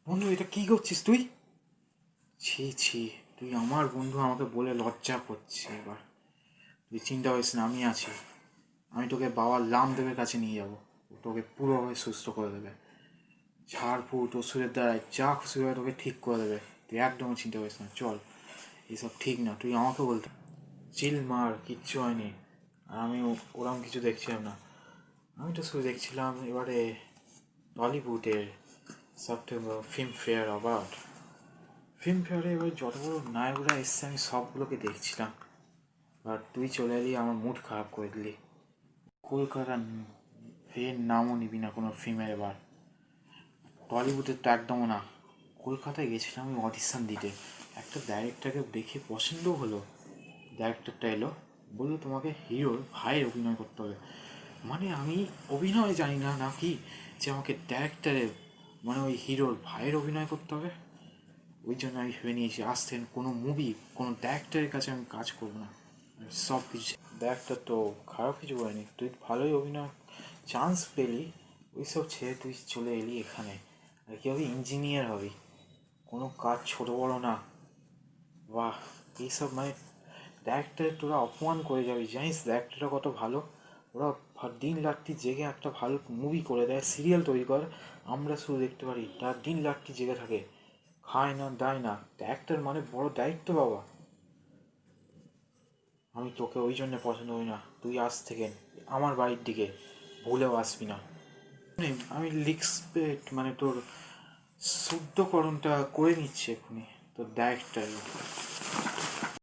বন্ধু, এটা কি করছিস তুই? ছি ছি, তুই আমার বন্ধু, আমাকে বলে লজ্জা করছে। এবার তুই চিন্তা করিস না, আমি আছি। আমি তোকে বাবা রামদেবের কাছে নিয়ে যাবো। ও তোকে পুরোভাবে সুস্থ করে দেবে। ঝাড়ফুট ওষুধের দ্বারাই যা খুশি হবে তোকে ঠিক করে দেবে। তুই একদম চিন্তা করিস না, চল। এসব ঠিক না, তুই আমাকে বলতে চিল মার, কিচ্ছু হয়নি। আর আমি ওরম কিছু দেখছিলাম না। আমি তো শুধু দেখছিলাম এবারে টলিউডের সেপ্টেম্বর ফিল্মফেয়ার অ্যাওয়ার্ড। ফিল্মফেয়ারে এবার যত বড় নায়করা এসছে আমি সবগুলোকে দেখছিলাম। আর তুই চলে এলি, আমার মুড খারাপ করে দিলি। কলকাতা ফের নামও নিবি না কোনো ফিল্মের এবার। টলিউডের তো একদমও না। কলকাতায় গেছিলাম আমি অডিশান দিতে। একটা ডাইরেক্টরকে দেখে পছন্দও হলো। ডাইরেক্টরটা এলো, বললো তোমাকে হিরোর ভাইয়ের অভিনয় করতে হবে। মানে আমি অভিনয় জানি না নাকি যে আমাকে ডাইরেক্টরের মানে ওই হিরোর ভাইয়ের অভিনয় করতে হবে। ওই জন্য আমি ভেবে নিয়েছি আসতেন কোনো মুভি কোনো ডাইরেক্টরের কাছে আমি কাজ করবো না। সব কিছু ডাইরেক্টর তো খারাপ কিছু করেনি, তুই ভালোই অভিনয় চান্স পেলি। ওইসব ছেড়ে তুই চলে এলি এখানে। আর কি হবি? ইঞ্জিনিয়ার হবি। কোনো কাজ ছোট বড় না। বাহ! এইসব মানে ডাইরেক্টরের তোরা অপমান করে যাবি, জানিস ডাইরেক্টরটা কত ভালো? ওরা দিন রাত্রি জেগে একটা ভালো মুভি করে দেয়, সিরিয়াল তৈরি করে, আমরা শুধু দেখতে পারি। তার দিন রাত্রি জেগে থাকে, খায় না দায় না। ডাইরেক্টর মানে বড় দায়িত্ব বাবা। আমি তোকে ওই জন্য পছন্দ করি না। তুই আজ থেকে আমার বাড়ির দিকে ভুলেও আসবি না। আমি লিক্সপেট মানে তোর শুদ্ধকরণটা করে নিচ্ছে এক্ষুনি তোর ডাইরেক্টর।